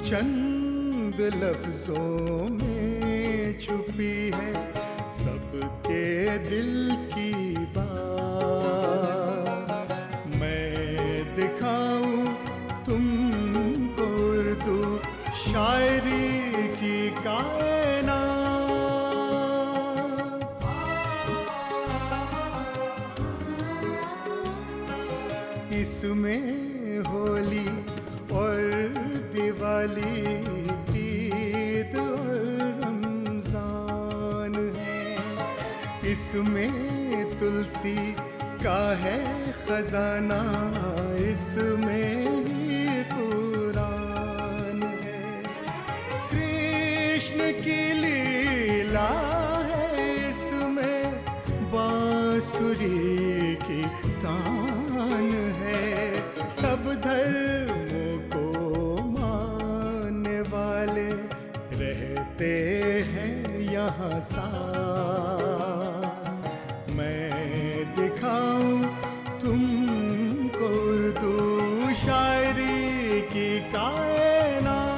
چند لفظوں میں چھپی ہے سب کے دل کی بات. میں دکھاؤں تم کو اردو شاعری کی کائنات. اس میں ہولی اور دیوالی، عید اور رمضان ہے. اس میں تلسی کا ہے خزانہ، اس میں ہی قرآن ہے. کرشن کی لیلا ہے اس میں، بانسری کی تان ہے. سب دھرموں کو ماننے والے رہتے ہیں یہاں ساتھ. میں دکھاؤں تم کو اردو شاعری کی کائنات.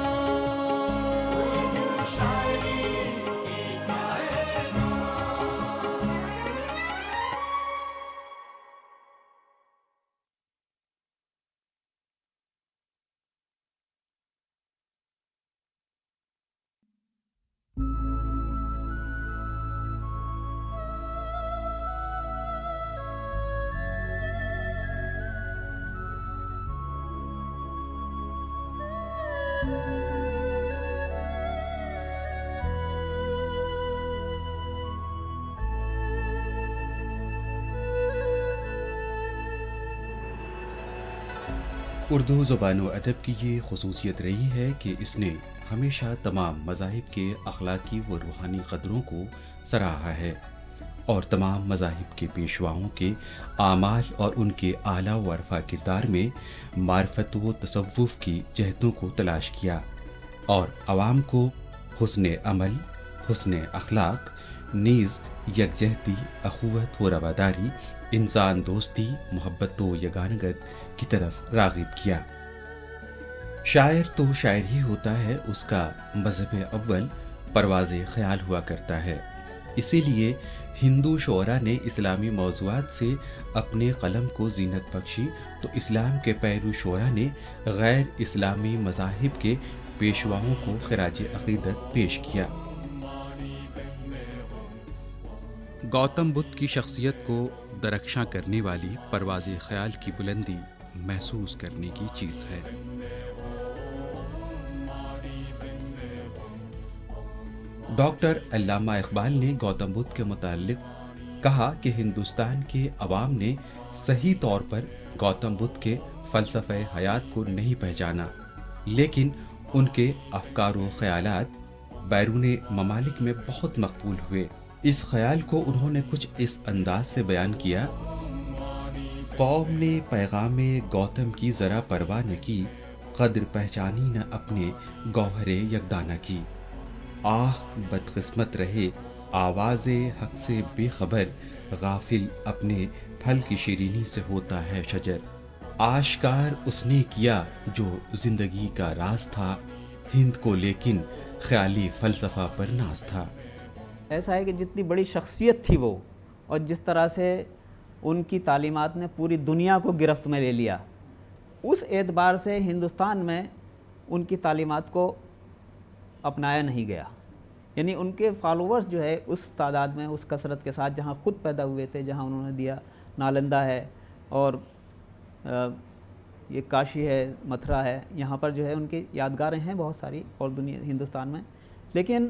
اردو زبان و ادب کی یہ خصوصیت رہی ہے کہ اس نے ہمیشہ تمام مذاہب کے اخلاقی و روحانی قدروں کو سراہا ہے اور تمام مذاہب کے پیشواؤں کے اعمال اور ان کے اعلیٰ و عرفہ کردار میں معرفت و تصوف کی جہتوں کو تلاش کیا اور عوام کو حسن عمل، حسن اخلاق، نیز یکجہتی، اخوت و رواداری، انسان دوستی، محبت و یگانگت کی طرف راغب کیا. شاعر تو شاعر ہی ہوتا ہے، اس کا مذہب اول پرواز خیال ہوا کرتا ہے. اسی لیے ہندو شعراء نے اسلامی موضوعات سے اپنے قلم کو زینت بخشی تو اسلام کے پیرو شعراء نے غیر اسلامی مذاہب کے پیشواؤں کو خراج عقیدت پیش کیا. گوتم بدھ کی شخصیت کو درخشاں کرنے والی پرواز خیال کی بلندی محسوس کرنے کی چیز ہے. ڈاکٹر علامہ اقبال نے گوتم بدھ کے متعلق کہا کہ ہندوستان کے عوام نے صحیح طور پر گوتم بدھ کے فلسفہ حیات کو نہیں پہچانا، لیکن ان کے افکار و خیالات بیرون ممالک میں بہت مقبول ہوئے. اس خیال کو انہوں نے کچھ اس انداز سے بیان کیا: قوم نے پیغام گوتم کی ذرا پرواہ نہ کی، قدر پہچانی نہ اپنے گوہر یکدانہ کی. آہ بدقسمت رہے آواز حق سے بے خبر، غافل اپنے پھل کی شیرینی سے ہوتا ہے شجر. آشکار اس نے کیا جو زندگی کا راز تھا، ہند کو لیکن خیالی فلسفہ پر ناز تھا. ایسا ہے کہ جتنی بڑی شخصیت تھی وہ، اور جس طرح سے ان کی تعلیمات نے پوری دنیا کو گرفت میں لے لیا، اس اعتبار سے ہندوستان میں ان کی تعلیمات کو اپنایا نہیں گیا. یعنی ان کے فالوورز جو ہے اس تعداد میں، اس کثرت کے ساتھ جہاں خود پیدا ہوئے تھے، جہاں انہوں نے دیا، نالندہ ہے اور یہ کاشی ہے، متھرا ہے، یہاں پر جو ہے ان کی یادگاریں ہیں بہت ساری اور دنیا ہندوستان میں. لیکن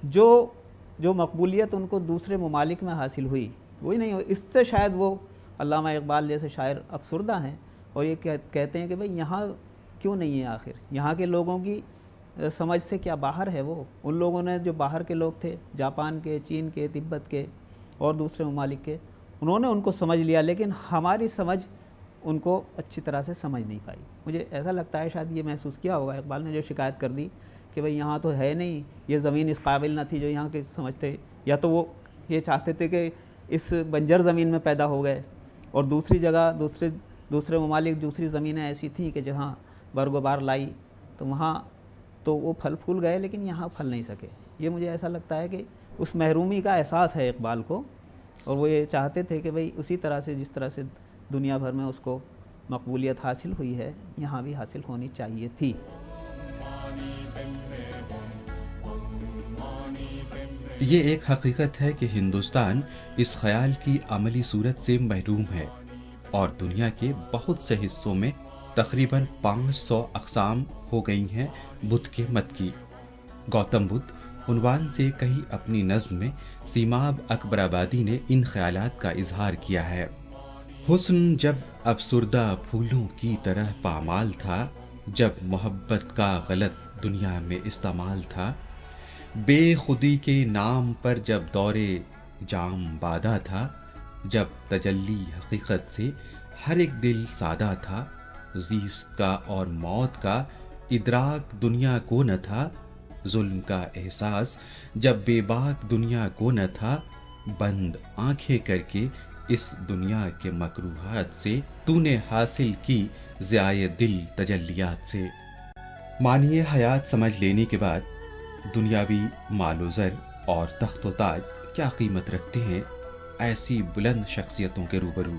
جو مقبولیت ان کو دوسرے ممالک میں حاصل ہوئی وہی نہیں ہوئی. اس سے شاید وہ علامہ اقبال جیسے شاعر افسردہ ہیں اور یہ کہتے ہیں کہ بھئی یہاں کیوں نہیں ہے، آخر یہاں کے لوگوں کی سمجھ سے کیا باہر ہے وہ. ان لوگوں نے جو باہر کے لوگ تھے، جاپان کے، چین کے، تبت کے اور دوسرے ممالک کے، انہوں نے ان کو سمجھ لیا، لیکن ہماری سمجھ ان کو اچھی طرح سے سمجھ نہیں پائی. مجھے ایسا لگتا ہے شاید یہ محسوس کیا ہوگا اقبال نے جو شکایت کر دی کہ بھئی یہاں تو ہے نہیں، یہ زمین اس قابل نہ تھی جو یہاں کے سمجھتے، یا تو وہ یہ چاہتے تھے کہ اس بنجر زمین میں پیدا ہو گئے، اور دوسری جگہ دوسرے ممالک، دوسری زمینیں ایسی تھیں کہ جہاں برگ و بار لائی تو وہاں تو وہ پھل پھول گئے لیکن یہاں پھل نہیں سکے. یہ مجھے ایسا لگتا ہے کہ اس محرومی کا احساس ہے اقبال کو, اور وہ یہ چاہتے تھے کہ بھئی اسی طرح سے جس طرح سے دنیا بھر میں اس کو مقبولیت حاصل ہوئی ہے یہاں بھی حاصل ہونی چاہیے تھی. یہ ایک حقیقت ہے کہ ہندوستان اس خیال کی عملی صورت سے محروم ہے اور دنیا کے بہت سے حصوں میں تقریباً 500 اقسام ہو گئی ہیں بدھ کے مت کی. گوتم بدھ عنوان سے کہی اپنی نظم میں سیماب اکبر آبادی نے ان خیالات کا اظہار کیا ہے. حسن جب افسردہ پھولوں کی طرح پامال تھا, جب محبت کا غلط دنیا میں استعمال تھا, بے خودی کے نام پر جب دورے جام بادہ تھا, جب تجلی حقیقت سے ہر ایک دل سادہ تھا, زیست کا اور موت کا ادراک دنیا کو نہ تھا, ظلم کا احساس جب بے باک دنیا کو نہ تھا, بند آنکھیں کر کے اس دنیا کے مکروہات سے تو نے حاصل کی ضیائے دل تجلیات سے. معنی حیات سمجھ لینے کے بعد دنیاوی مال و زر اور تخت و تاج کیا قیمت رکھتے ہیں ایسی بلند شخصیتوں کے روبرو.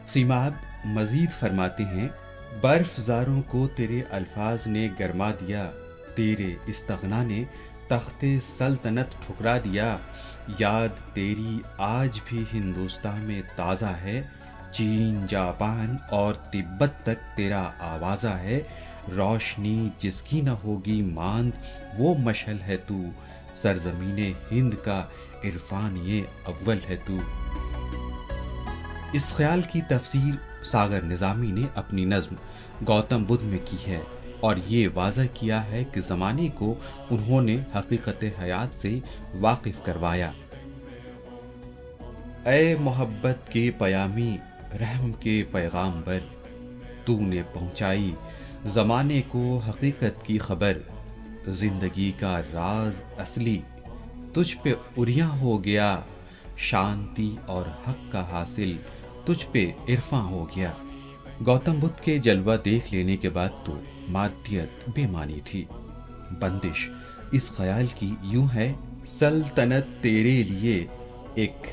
سیماب مزید فرماتے ہیں, برف زاروں کو تیرے الفاظ نے گرما دیا, تیرے استغنا نے تخت سلطنت ٹھکرا دیا, یاد تیری آج بھی ہندوستان میں تازہ ہے, چین جاپان اور تبت تک تیرا آوازہ ہے, روشنی جس کی نہ ہوگی ماند وہ مشعل ہے تو, سرزمین ہند کا عرفان یہ اول ہے تو. اس خیال کی تفسیر ساگر نظامی نے اپنی نظم گوتم بدھ میں کی ہے اور یہ واضح کیا ہے کہ زمانے کو انہوں نے حقیقت حیات سے واقف کروایا. اے محبت کے پیامی رحم کے پیغام بر, تو نے پہنچائی زمانے کو حقیقت کی خبر, زندگی کا راز اصلی تجھ پہ عریاں ہو گیا, شانتی اور حق کا حاصل تجھ پہ عرفاں ہو گیا. گوتم بدھ کے جلوہ دیکھ لینے کے بعد تو مادیت بے معنی تھی. بندش اس خیال کی یوں ہے, سلطنت تیرے لیے ایک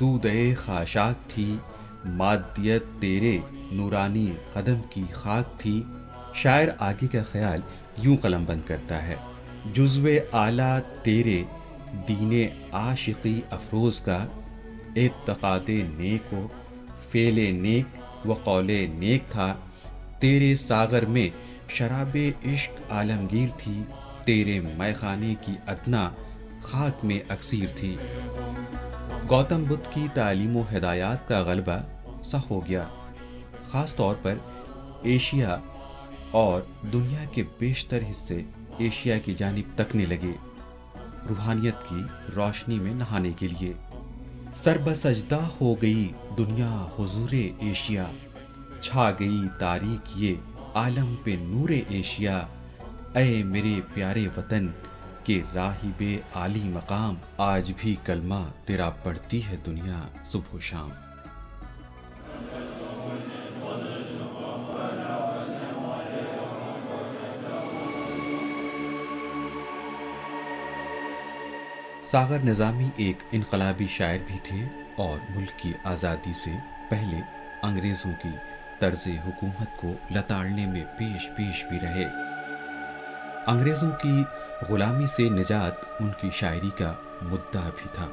دودے خاشاک تھی, مادیت تیرے نورانی قدم کی خاک تھی. شاعر آگے کا خیال یوں قلم بند کرتا ہے, جزو اعلیٰ تیرے دین عاشقی افروز کا, اعتقاد نیک و فعل نیک و قول نیک تھا, تیرے ساغر میں شراب عشق عالمگیر تھی, تیرے میخانے کی ادنا خاک میں اکثیر تھی. گوتم بدھ کی تعلیم و ہدایات کا غلبہ سا ہو گیا, خاص طور پر ایشیا اور دنیا کے بیشتر حصے ایشیا کی جانب تکنے لگے روحانیت کی روشنی میں نہانے کے لیے. سر بسجدہ ہو گئی دنیا حضور ایشیا, چھا گئی تاریک یہ عالم پہ نور ایشیا. اے میرے پیارے وطن کے راہب عالی مقام, آج بھی کلمہ تیرا پڑھتی ہے دنیا صبح و شام. ساغر نظامی ایک انقلابی شاعر بھی تھے اور ملک کی آزادی سے پہلے انگریزوں کی طرز حکومت کو لتاڑنے میں پیش بھی رہے. انگریزوں کی غلامی سے نجات ان کی شاعری کا مدعا بھی تھا.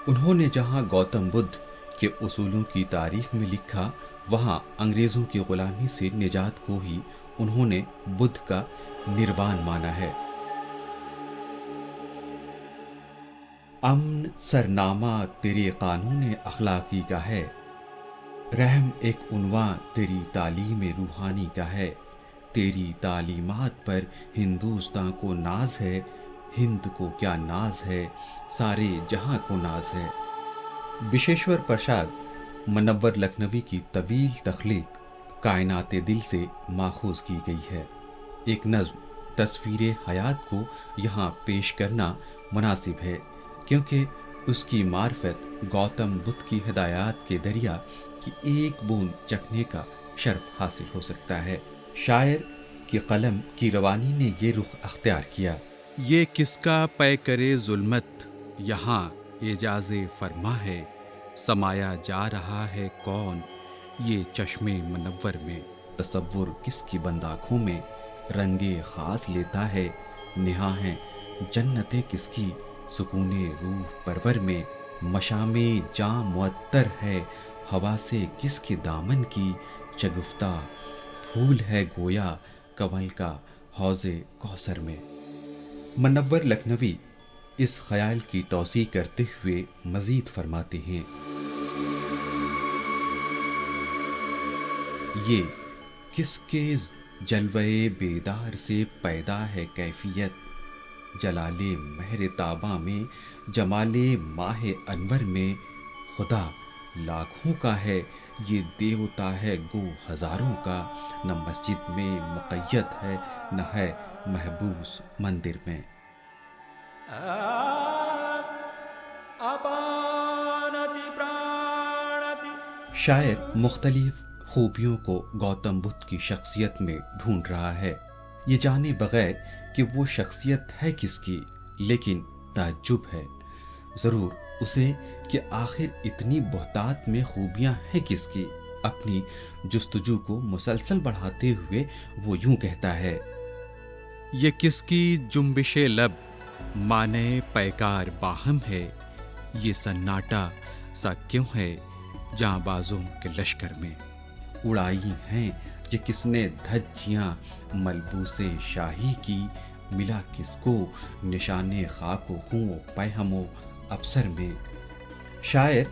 انہوں نے جہاں گوتم بدھ کے اصولوں کی تعریف میں لکھا, وہاں انگریزوں کی غلامی سے نجات کو ہی انہوں نے بدھ کا نروان مانا ہے. امن سرنامہ تیرے قانون اخلاقی کا ہے, رحم ایک عنوان تیری تعلیم روحانی کا ہے. تیری تعلیمات پر ہندوستان کو ناز ہے, ہند کو کیا ناز ہے, سارے جہاں کو ناز ہے. بشیشور پرساد منور لکھنوی کی طویل تخلیق کائنات دل سے ماخوذ کی گئی ہے. ایک نظم تصویر حیات کو یہاں پیش کرنا مناسب ہے کیونکہ اس کی معرفت گوتم بدھ کی ہدایات کے دریا کی ایک بوند چکھنے کا شرف حاصل ہو سکتا ہے. شاعر کی قلم کی روانی نے یہ رخ اختیار کیا۔ یہ کس کا پے کرے ظلمت یہاں اعجاز فرما ہے، سمایا جا رہا ہے کون یہ چشم منور میں۔ تصور کس کی بند آنکھوں میں رنگے خاص لیتا ہے، نہاں ہیں جنتیں کس کی سکون روح پرور میں۔ مشام جاں معطر ہے ہوا سے کس کے دامن کی، شگفتہ پھول ہے گویا کنول کا حوض کوثر میں۔ منور لکھنوی اس خیال کی توسیع کرتے ہوئے مزید فرماتے ہیں، یہ کس کے جلوے بیدار سے پیدا ہے کیفیت، جلال مہر تاباں میں جمال ماہ انور میں۔ خدا لاکھوں کا ہے یہ دیوتا ہے گو ہزاروں کا، نہ مسجد میں مقید ہے نہ ہے محبوس مندر میں۔ شاعر مختلف خوبیوں کو گوتم بدھ کی شخصیت میں ڈھونڈ رہا ہے، یہ جانے بغیر کہ وہ شخصیت ہے کس کی، لیکن تعجب ہے ضرور اسے کہ آخر اتنی بہتات میں خوبیاں ہیں کس کی۔ اپنی جستجو کو مسلسل بڑھاتے ہوئے وہ یوں کہتا ہے، یہ کس کی جنبش لب معنی پیکار باہم ہے، یہ سناٹا سا کیوں ہے جاں بازوں کے لشکر میں۔ اڑائی ہیں کہ کس نے دھجیاں ملبوس شاہی کی، ملا کس کو نشان خاک و خوں و پیہم و افسر میں۔ شاعر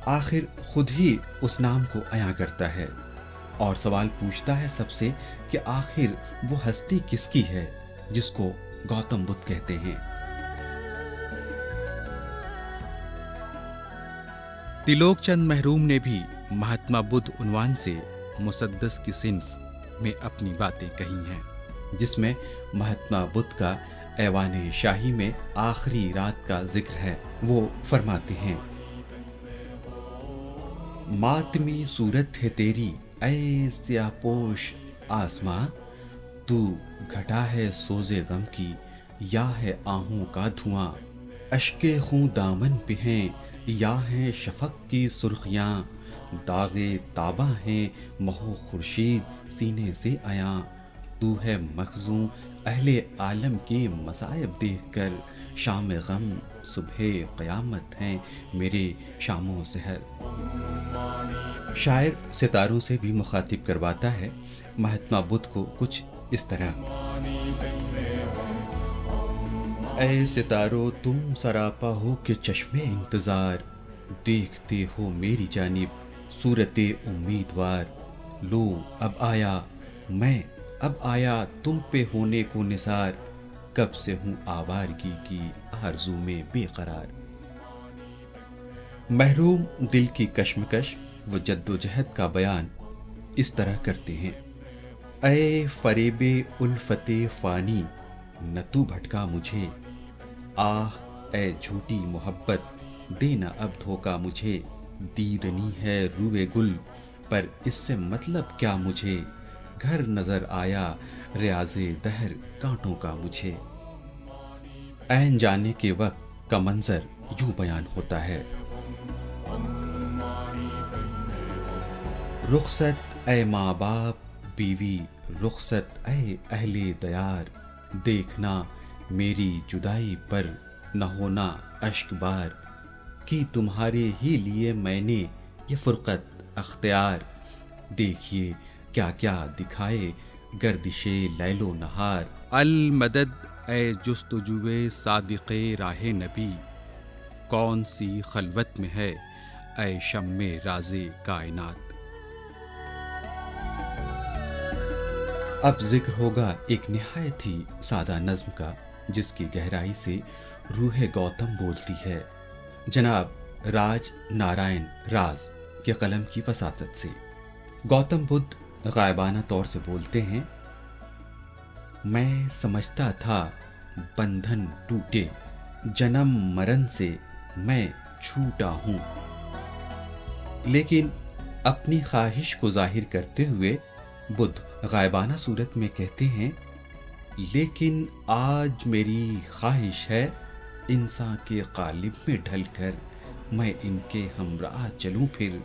آخر خود ہی اس نام کو عیاں کرتا ہے اور سوال پوچھتا ہے سب سے کہ آخر وہ ہستی کس کی ہے جس کو گوتم بدھ کہتے ہیں۔ تلوک چند محروم نے بھی مہاتما بدھ عنوان سے مسدس کی صنف میں اپنی باتیں کہی ہیں، جس میں مہاتما بدھ کا ایوان شاہی میں آخری رات کا ذکر ہے۔ وہ فرماتے ہیں، ماتمی صورت ہے تیری اے سیاہ پوش آسماں، تو گھٹا ہے سوز غم کی یا ہے آہوں کا دھواں، اشک خوں دامن پہ ہیں یا ہیں شفق کی سرخیاں، داغ تاباں ہیں مہو خورشید سینے سے عیاں، تو ہے مخزوں اہل عالم کے مصائب دیکھ کر، شام غم صبح قیامت ہیں میرے شام و سحر۔ شاعر ستاروں سے بھی مخاطب کرواتا ہے مہاتما بدھ کو کچھ اس طرح، اے ستاروں تم سراپا ہو کہ چشم انتظار، دیکھتے ہو میری جانب صورت امیدوار، لو اب آیا میں اب آیا تم پہ ہونے کو نثار، کب سے ہوں آوارگی کی آرزو میں بے قرار۔ محروم دل کی کشمکش و جد و جہد کا بیان اس طرح کرتے ہیں، اے فریب الفت فانی نہ تو بھٹکا مجھے، آہ اے جھوٹی محبت دینا اب دھوکا مجھے، دیدنی ہے روئے گل پر اس سے مطلب کیا مجھے، گھر نظر آیا ریاض دہر کانٹوں کا مجھے۔ عین جانے کے وقت کا منظر یوں بیان ہوتا ہے، رخصت اے ماں باپ بیوی، رخصت اے اہل دیار، دیکھنا میری جدائی پر نہ ہونا اشک بار، کی تمہارے ہی لیے میں نے یہ فرقت اختیار، دیکھیے کیا کیا دکھائے گردش لیل و نہار۔ المدد اے جستجوے صادق راہ نبی، کون سی خلوت میں ہے اے شمع راز کائنات۔ اب ذکر ہوگا ایک نہایت ہی سادہ نظم کا جس کی گہرائی سے روح گوتم بولتی ہے، جناب راج نارائن راز کے قلم کی وساطت سے۔ گوتم بدھ غائبانہ طور سے بولتے ہیں، میں سمجھتا تھا بندھن ٹوٹے، جنم مرن سے میں چھوٹا ہوں، لیکن اپنی خواہش کو ظاہر کرتے ہوئے بدھ غائبانہ صورت میں کہتے ہیں لیکن آج میری خواہش ہے انسان کے قالب میں ڈھل کر میں ان کے ہمراہ چلوں پھر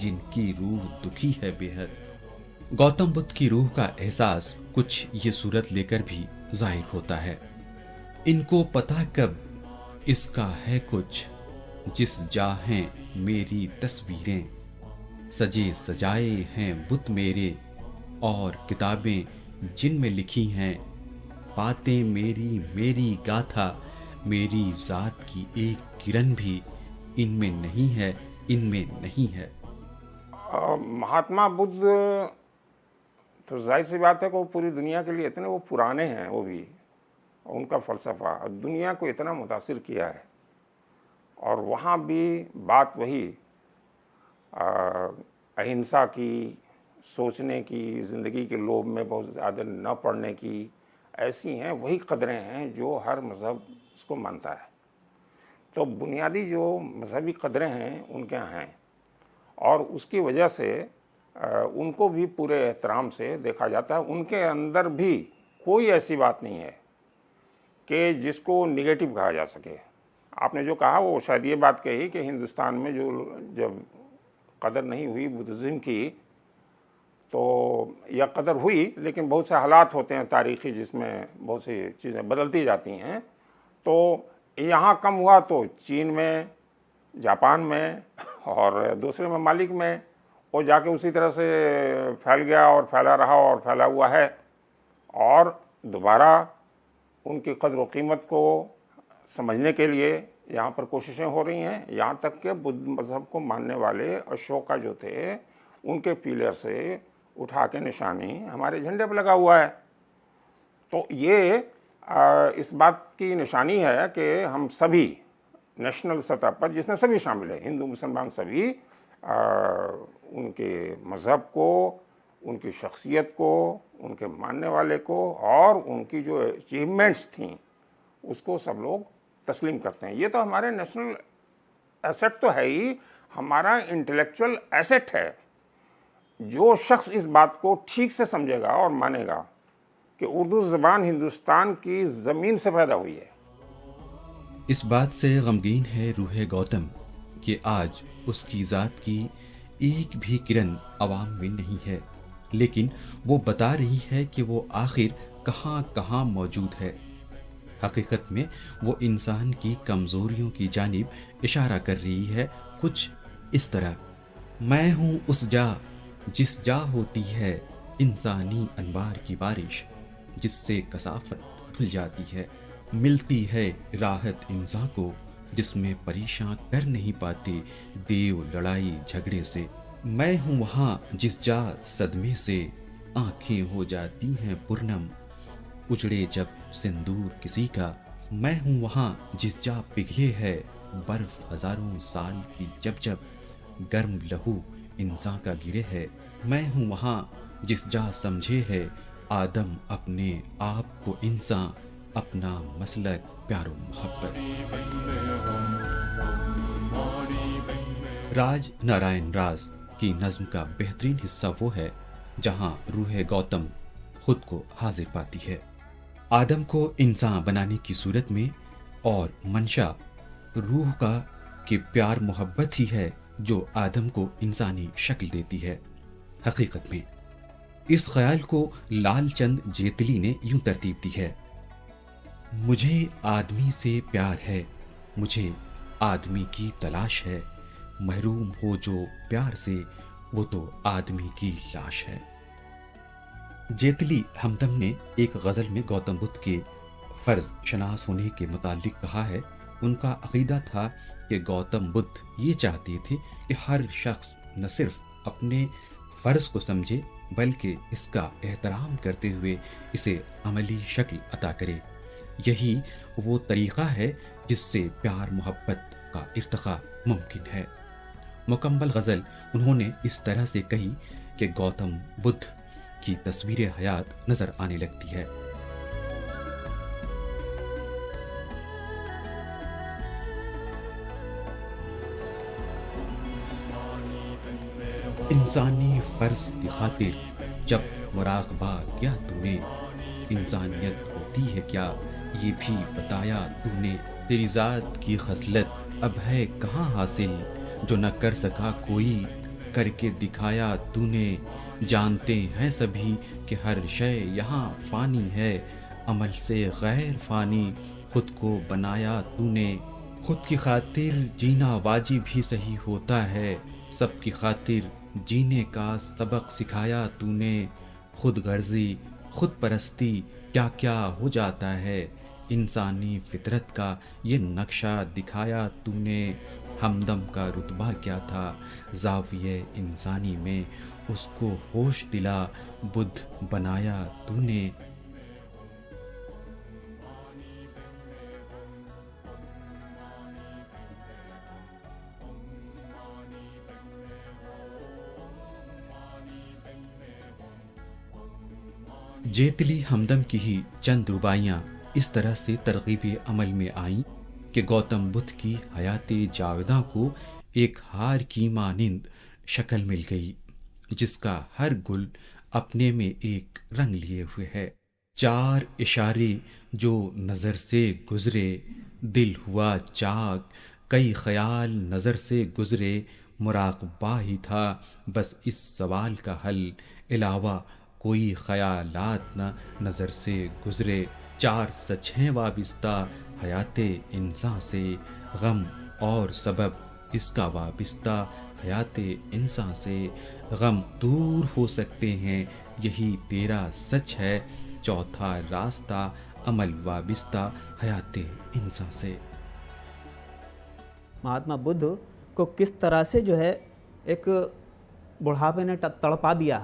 جن کی روح دکھی ہے بے حد۔ گوتم بدھ کی روح کا احساس کچھ یہ صورت لے کر بھی ظاہر ہوتا ہے۔ ان کو پتہ کب اس کا ہے کچھ، جس جا ہیں میری تصویریں، سجے سجائے ہیں بت میرے اور کتابیں جن میں لکھی ہیں باتیں میری میری گاتھا، میری ذات کی ایک کرن بھی ان میں نہیں ہے، ان میں نہیں ہے۔ مہاتما بدھ تو ظاہر سی بات ہے کہ وہ پوری دنیا کے لیے اتنے وہ پرانے ہیں، وہ بھی ان کا فلسفہ دنیا کو اتنا متاثر کیا ہے، اور وہاں بھی بات وہی اہنسا کی، سوچنے کی، زندگی کے لوب میں بہت زیادہ نہ پڑنے کی، ایسی ہیں وہی قدریں ہیں جو ہر مذہب اس کو مانتا ہے۔ تو بنیادی جو مذہبی قدریں ہیں ان کے یہاں ہیں، اور اس کی وجہ سے ان کو بھی پورے احترام سے دیکھا جاتا ہے۔ ان کے اندر بھی کوئی ایسی بات نہیں ہے کہ جس کو نگیٹو کہا جا سکے۔ آپ نے جو کہا وہ شاید یہ بات کہی کہ ہندوستان میں جو جب قدر نہیں ہوئی بدھزم کی، تو یا قدر ہوئی لیکن بہت سے حالات ہوتے ہیں تاریخی جس میں بہت سی چیزیں بدلتی جاتی ہیں، تو یہاں کم ہوا تو چین میں، جاپان میں اور دوسرے ممالک میں وہ جا کے اسی طرح سے پھیل گیا اور پھیلا رہا اور پھیلا ہوا ہے، اور دوبارہ ان کی قدر و قیمت کو سمجھنے کے لیے یہاں پر کوششیں ہو رہی ہیں، یہاں تک کہ بدھ مذہب کو ماننے والے اشوکا جو تھے ان کے پیلر سے اٹھا کے نشانی ہمارے جھنڈے پہ لگا ہوا ہے۔ تو یہ اس بات کی نشانی ہے کہ ہم سبھی نیشنل سطح پر، جس میں سبھی شامل ہیں، ہندو مسلمان سبھی، ان کے مذہب کو، ان کی شخصیت کو، ان کے ماننے والے کو اور ان کی جو اچیومنٹس تھیں اس کو سب لوگ تسلیم کرتے ہیں۔ یہ تو ہمارے نیشنل ایسٹ تو ہے ہی، ہمارا انٹلیکچول ایسٹ ہے۔ جو شخص اس بات کو ٹھیک سے سمجھے گا اور مانے گا کہ اردو زبان ہندوستان کی زمین سے پیدا ہوئی ہے۔ اس بات سے غمگین ہے روح گوتم کہ آج اس کی ذات کی ایک بھی کرن عوام میں نہیں ہے، لیکن وہ بتا رہی ہے کہ وہ آخر کہاں کہاں موجود ہے۔ حقیقت میں وہ انسان کی کمزوریوں کی جانب اشارہ کر رہی ہے، کچھ اس طرح: میں ہوں اس جا جس جا ہوتی ہے انسانی انوار کی بارش، جس سے کثافت دھل جاتی ہے، ملتی ہے راحت انسان کو جس میں پریشاں کر نہیں پاتے دیو لڑائی جھگڑے سے۔ میں ہوں وہاں جس جا صدمے سے آنکھیں ہو جاتی ہیں پرنم، اجڑے جب سندور کسی کا۔ میں ہوں وہاں جس جا پگھلے ہے برف ہزاروں سال کی، جب جب گرم لہو انسان کا گرے ہے۔ میں ہوں وہاں جس جا سمجھے ہے آدم اپنے آپ کو انسان، اپنا مسلک پیار و محبت۔ راج نارائن راز کی نظم کا بہترین حصہ وہ ہے جہاں روح گوتم خود کو حاضر پاتی ہے، آدم کو انسان بنانے کی صورت میں، اور منشا روح کا کہ پیار محبت ہی ہے جو آدم کو انسانی شکل دیتی ہے۔ حقیقت میں اس خیال کو لال چند جیتلی نے یوں ترتیب دی ہے: مجھے آدمی سے پیار ہے، مجھے آدمی کی تلاش ہے، محروم ہو جو پیار سے وہ تو آدمی کی لاش ہے۔ جیتلی ہمدم نے ایک غزل میں گوتم بدھ کے فرض شناس ہونے کے متعلق کہا ہے، ان کا عقیدہ تھا کہ گوتم بدھ یہ چاہتے تھے کہ ہر شخص نہ صرف اپنے فرض کو سمجھے بلکہ اس کا احترام کرتے ہوئے اسے عملی شکل عطا کرے۔ یہی وہ طریقہ ہے جس سے پیار محبت کا ارتقاء ممکن ہے۔ مکمل غزل انہوں نے اس طرح سے کہی کہ گوتم بدھ کی تصویر حیات نظر آنے لگتی ہے۔ انسانی فرض کی خاطر جب مراقبہ کیا تو نے، انسانیت ہوتی ہے کیا یہ بھی بتایا تو نے، تیری ذات کی خصلت اب ہے کہاں حاصل جو نہ کر سکا کوئی، کر کے دکھایا تو نے، جانتے ہیں سبھی کہ ہر شے یہاں فانی ہے، عمل سے غیر فانی خود کو بنایا تو نے، خود کی خاطر جینا واجب ہی صحیح ہوتا ہے، سب کی خاطر جینے کا سبق سکھایا تو نے، خود غرضی خود پرستی کیا کیا ہو جاتا ہے، انسانی فطرت کا یہ نقشہ دکھایا تو نے، ہمدم کا رتبہ کیا تھا زاویہ انسانی میں، اس کو ہوش دلا بدھ بنایا تو نے۔ جیتلی ہمدم کی ہی چند رباعیاں اس طرح سے ترغیب عمل میں آئیں کہ گوتم بدھ کی حیات جاویداں کو ایک ہار کی مانند شکل مل گئی جس کا ہر گل اپنے میں ایک رنگ لیے ہوئے ہے، 4 اشارے جو نظر سے گزرے، دل ہوا چاک، کئی خیال نظر سے گزرے، مراقبہ ہی تھا بس اس سوال کا حل، علاوہ کوئی خیالات نہ نظر سے گزرے، 4 سچ ہیں وابستہ حیات انسان سے، غم اور سبب اس کا وابستہ حیات انسان سے، غم دور ہو سکتے ہیں یہی تیرا سچ ہے، چوتھا راستہ عمل وابستہ حیات انسان سے۔ مہاتما بدھ کو کس طرح سے جو ہے ایک بڑھاپے نے تڑپا دیا،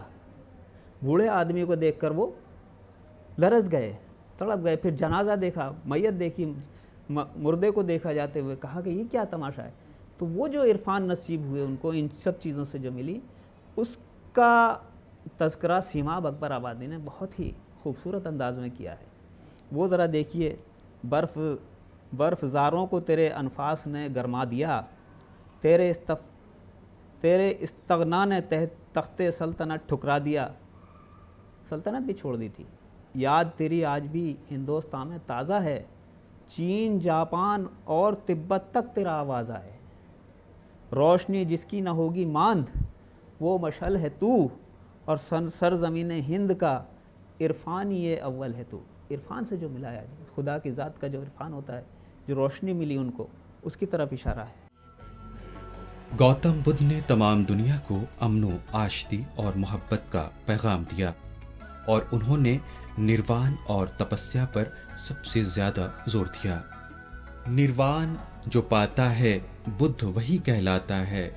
بوڑھے آدمی کو دیکھ کر وہ لرز گئے، تڑپ گئے، پھر جنازہ دیکھا، میت دیکھی، مردے کو دیکھا جاتے ہوئے، کہا کہ یہ کیا تماشا ہے، تو وہ جو عرفان نصیب ہوئے ان کو ان سب چیزوں سے جو ملی، اس کا تذکرہ سیماب اکبر آبادی نے بہت ہی خوبصورت انداز میں کیا ہے۔ وہ ذرا دیکھیے، برف زاروں کو تیرے انفاس نے گرما دیا، تیرے استغنا نے تخت سلطنت ٹھکرا دیا، سلطنت بھی چھوڑ دی تھی، یاد تیری آج بھی ہندوستان میں تازہ ہے، چین، جاپان اور تبت تک تیرا آوازہ ہے، روشنی جس کی نہ ہوگی ماند وہ مشعل ہے تو، اور سرزمین ہند کا عرفان یہ اول ہے تو، عرفان سے جو ملایا جائے، خدا کی ذات کا جو عرفان ہوتا ہے، جو روشنی ملی ان کو، اس کی طرف اشارہ ہے۔ گوتم بدھ نے تمام دنیا کو امن و آشتی اور محبت کا پیغام دیا، اور انہوں نے نروان اور تپسیا پر سب سے زیادہ زور دیا۔ نروان جو پاتا ہے بدھ وہی کہلاتا ہے،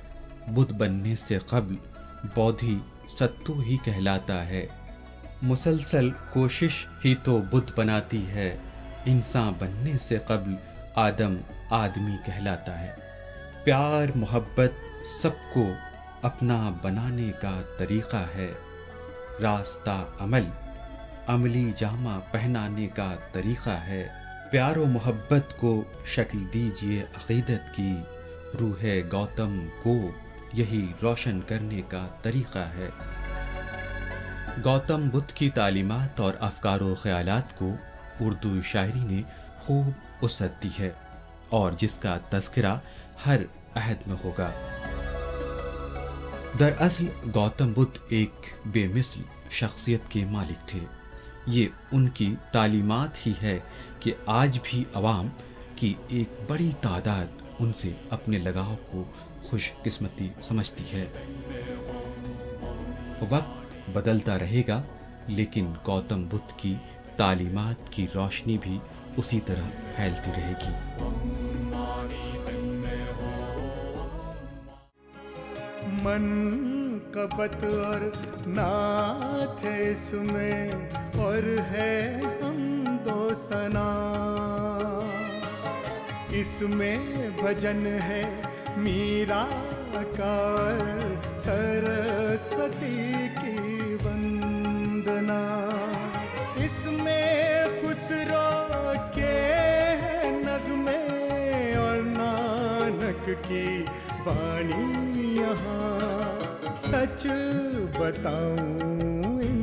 بدھ بننے سے قبل بودھی ستو ہی کہلاتا ہے، مسلسل کوشش ہی تو بدھ بناتی ہے، انسان بننے سے قبل آدم آدمی کہلاتا ہے۔ پیار محبت سب کو اپنا بنانے کا طریقہ ہے، راستہ عملی جامہ پہنانے کا طریقہ ہے، پیار و محبت کو شکل دیجیے عقیدت کی، روح گوتم کو یہی روشن کرنے کا طریقہ ہے۔ گوتم بدھ کی تعلیمات اور افکار و خیالات کو اردو شاعری نے خوب وسعت دی ہے، اور جس کا تذکرہ ہر عہد میں ہوگا۔ دراصل گوتم بدھ ایک بے مثل شخصیت کے مالک تھے، یہ ان کی تعلیمات ہی ہے کہ آج بھی عوام کی ایک بڑی تعداد ان سے اپنے لگاؤ کو خوش قسمتی سمجھتی ہے۔ وقت بدلتا رہے گا لیکن گوتم بدھ کی تعلیمات کی روشنی بھی اسی طرح پھیلتی رہے گی۔ منقبت اور نعت ہے اس میں، اور ہے حمد و ثنا، اس میں بھجن ہے میرا کا اور سرسوتی کی وندنا، اس میں خسرو کے نغمے اور نانک کی بانی، یہاں سچ بتاؤں ان